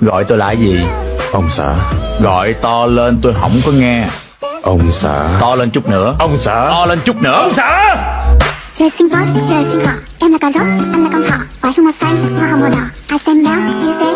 Gọi tôi là gì? Ông xã. Gọi to lên tôi không có nghe. Ông xã. To lên chút nữa. Ông xã. To lên chút nữa. Ông xã. Trời xinh tốt, trời xinh cỏ. Em là con rốt, anh là con thỏ. Quả hương màu xanh, hoa hồng màu đỏ. Ai xem béo, như xem.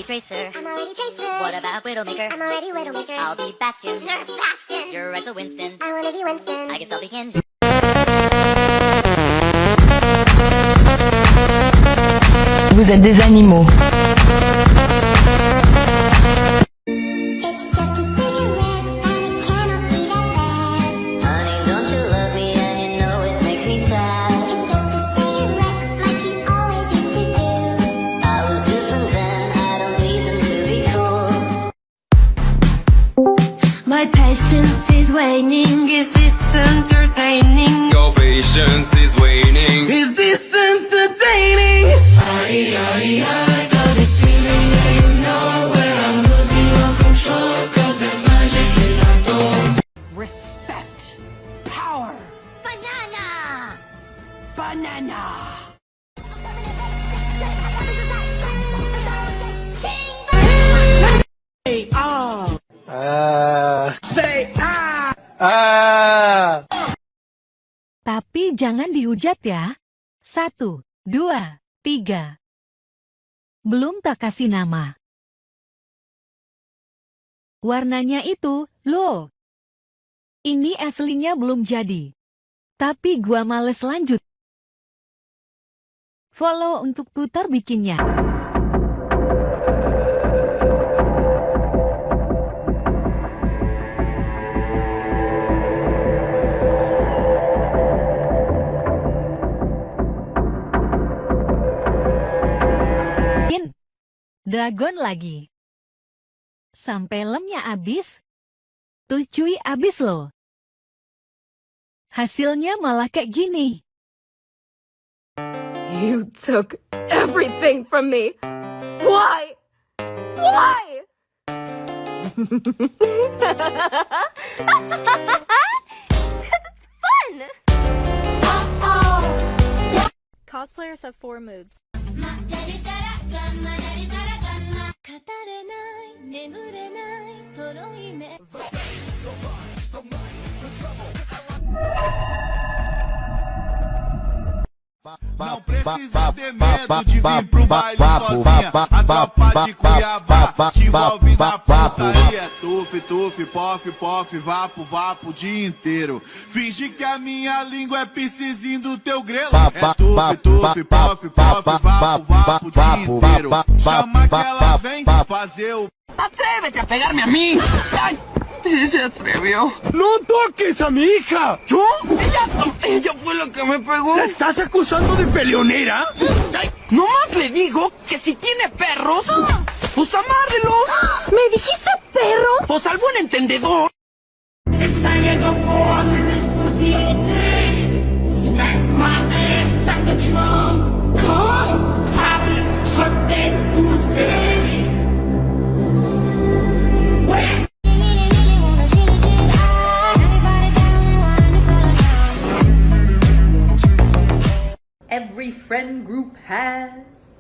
Tracer. I'm already Tracer. What about Widowmaker? I'm already Widowmaker. I'll be Bastion. Nerf Bastion. You're right, so Winston. I wanna be Winston. I guess I'll begin. Vous êtes des animaux. It's just a cigarette and it cannot be that bad. Honey, don't you love me and you know it makes me sad. It's just a cigarette like you always used to do. I was different then, I don't need them to be cool. My patience is waning. Is this entertaining? Your patience is waning. Is this entertaining? I got this feeling that you know where I'm losing all control. Cause there's magic in my bones. Respect. Power. Banana! Banana. King Banana! Say ah. Say ah. Tapi jangan dihujat ya. 1, 2, 3. Belum tak kasih nama. Warnanya itu, loh. Ini aslinya belum jadi. Tapi gua males lanjut. Follow untuk putar bikinnya. Dragon lagi. Sampai lemnya habis. Tuh cuy habis loh. Hasilnya malah kayak gini. You took everything from me. Why? Why? Because it's fun. Cosplayers have 4 moods. Não precisa ter medo de vir pro baile sozinha. A tropa de Cuiabá te envolve na putaria. É tuf, tuf, pof, pof, vapo, vapo o dia inteiro. Finge que a minha língua é piscizinho do teu grelo. É tuf, tuf, pof, pof, vapo, vapo o dia inteiro. Chama que elas vêm fazer o... Atrévete a pegarme a mí. Ay. Sí se atrevió. No toques a mi hija. ¿Yo? Ella fue la que me pegó. ¿La estás acusando de peleonera? Ay, nomás le digo que si tiene perros, pues amárrelos. ¿Me dijiste perro? Pues al buen entendedor. Está yendo for this pussy. Smack my ass like a drum. Come, happy, shut that pussy. Every friend group has.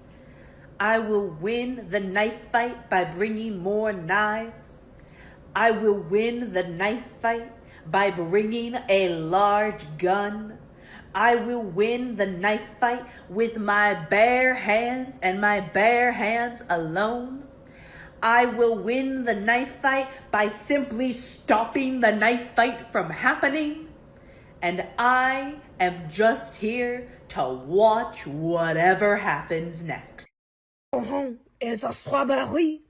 I will win the knife fight by bringing more knives. I will win the knife fight by bringing a large gun. I will win the knife fight with my bare hands and my bare hands alone. I will win the knife fight by simply stopping the knife fight from happening. And I am just here to watch whatever happens next. It's a strawberry.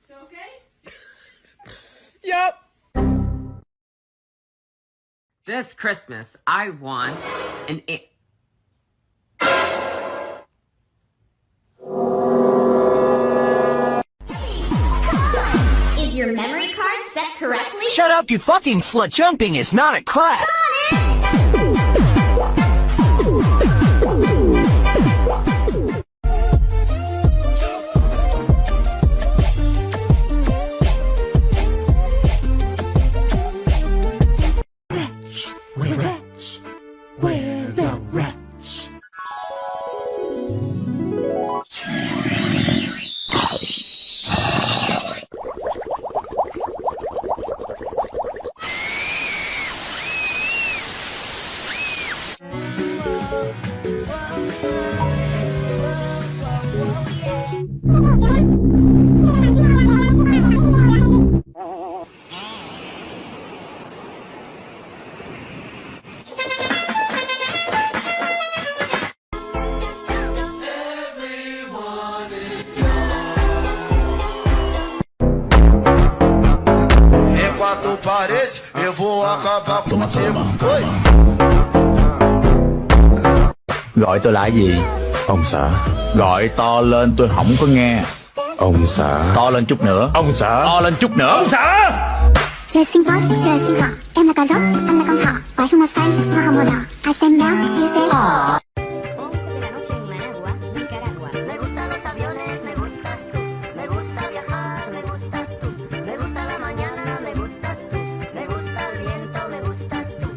Okay? Yep. This Christmas, I want an... Is your memory card set correctly? Shut up, you fucking slut. Jumping is not a class. Em quatro paredes, eu vou acabar Toma, contigo. toma, Oi. Gọi tôi là gì? Ông xã. Gọi to lên tôi không có nghe. Ông xã. To lên chút nữa. Ông xã. To lên chút nữa. Ông xã. Trời xinh quá, trời xinh hot. Em là cà rốt, anh là con thỏ. Quả hương màu xanh, hoa hồng màu đỏ. Ai xem béo, như xem. Once de la noche en Managua, Nicaragua. Me gustan los aviones, me gustas tú. Me gusta viajar, me gustas tú. Me gusta la mañana, me gustas tú. Me gusta el viento, me gustas tú.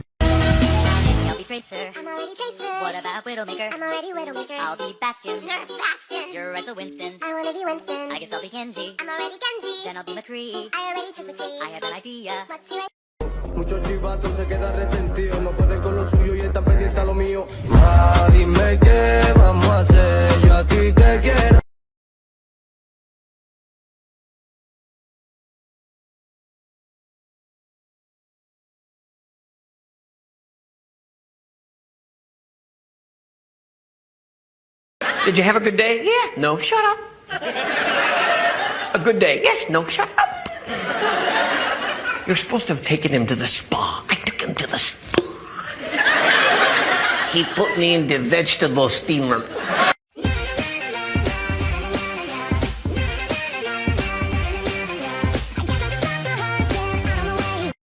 I'll be Tracer. I'm already Tracer. What about Widowmaker? I'm already Widowmaker. I'll be Bastion. Nerf Bastion. You're right, so Winston. I wanna be Winston. I guess I'll be Genji. I'm already Genji. Then I'll be McCree. I already chose McCree. I have an idea. What's your Muchos chivatos se quedan resentidos, no pueden con lo suyo y están pendientes a lo mío. Ah, dime qué vamos a hacer, yo a ti te quiero. Did you have a good day? Yeah. No, shut up. A good day? Yes. No, shut up. You're supposed to have taken him to the spa. I took him to the spa. He put me in the vegetable steamer.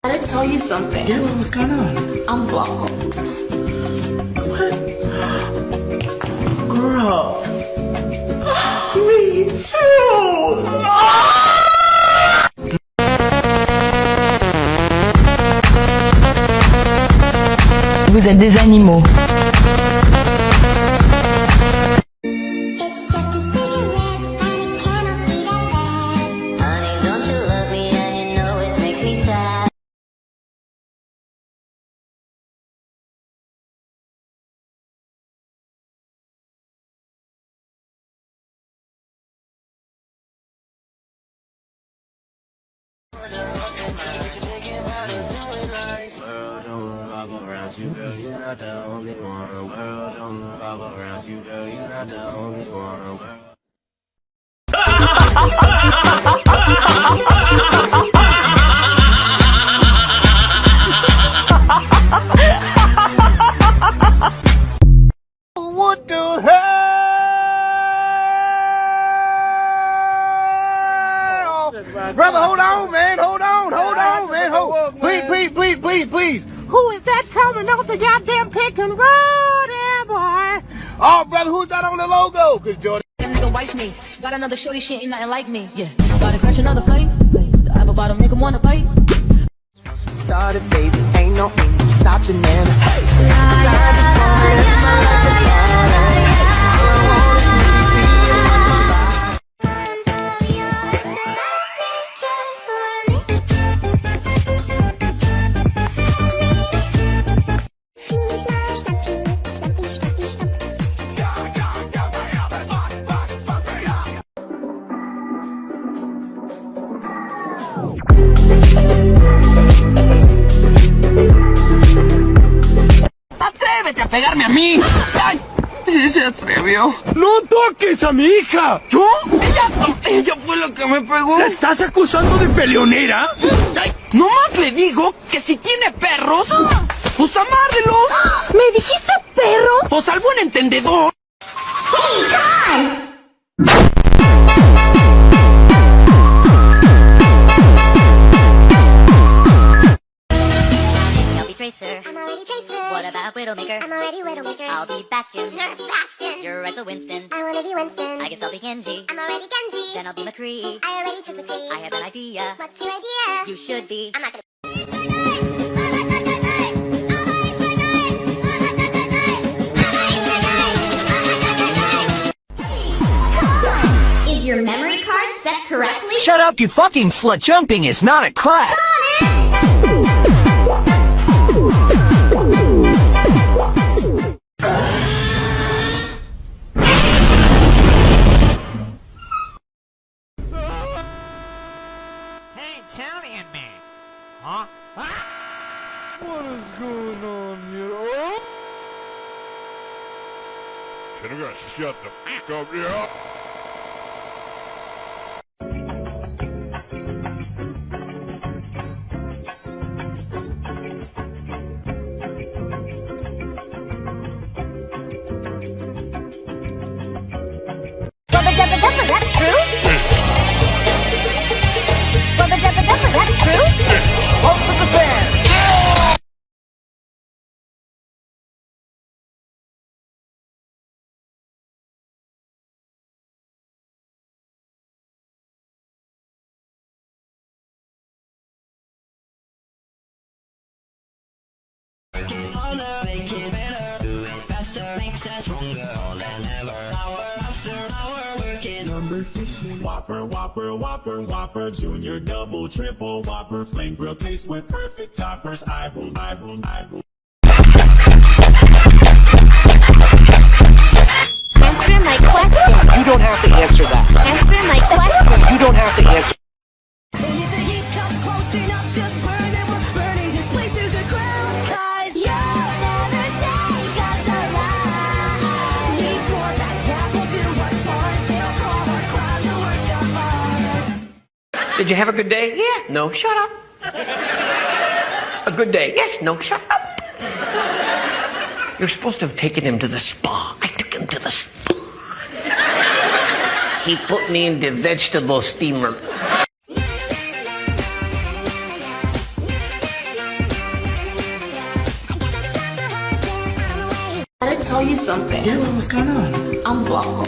I gotta tell you something. Yeah, what's going on? I'm bald. Girl. Me too. Vous êtes des animaux. It's just a cigarette, and it cannot be that bad. Honey, don't you love me and you know it makes me sad. World don't revolve around you, girl. You're not the only one. World don't revolve around you, girl. You're not the only one. What the hell? Brother, hold on, man. Hold on, man. Please. Who is that coming off the goddamn pick and roll there, boy? Oh, brother, who's that on the logo? Cause Jordan. That nigga wife me. Got another shorty, she ain't nothing like me. Yeah. Gotta catch another fight. The apple bottom make him wanna bite. Started, baby, ain't no stopping now. Hey. ¡Atrévete a pegarme a mí! ¡Ay! Sí se atrevió. ¡No toques a mi hija! ¿Yo? Ella fue la que me pegó. ¿La estás acusando de peleonera? ¡Ay! Nomás le digo que si tiene perros, pues amárrelos. ¿Me dijiste perro? Pues al buen entendedor. I'll be Tracer. I'm already Tracer. What about Widowmaker? I'm already Widowmaker. I'll be Bastion. Nerf Bastion. You're right, so Winston. I wanna be Winston. I guess I'll be Genji. I'm already Genji. Then I'll be McCree. I already chose McCree. I have an idea. What's your idea? You should be. I'm not gonna. Is your memory card set correctly? Shut up, you fucking slut. Jumping is not a class. and I'm gonna shut the fuck up here. Rubber dubber dubber, that's true. Rubber dubber dubber, that's true. Hope for the best. Number 15. Whopper, Whopper, Whopper, Whopper, Junior, Double, Triple, Whopper, Flame Grill, taste with perfect toppers. I rule, I rule, I rule. Answer my question. You don't have to answer that. Answer my question. You don't have to answer. And if the heat comes close enough to burn, then we're burning this place to the ground. 'Cause You'll never take us alive. we swore that God will do us part. They'll call our crowd to work the heart. Did you have a good day? Yeah. No. Shut up. A good day? Yes. No. Shut up. You're supposed to have taken him to the spa. I took him to the spa. He put me in the vegetable steamer. I gotta tell you something. Yeah, what's going on? I'm bald.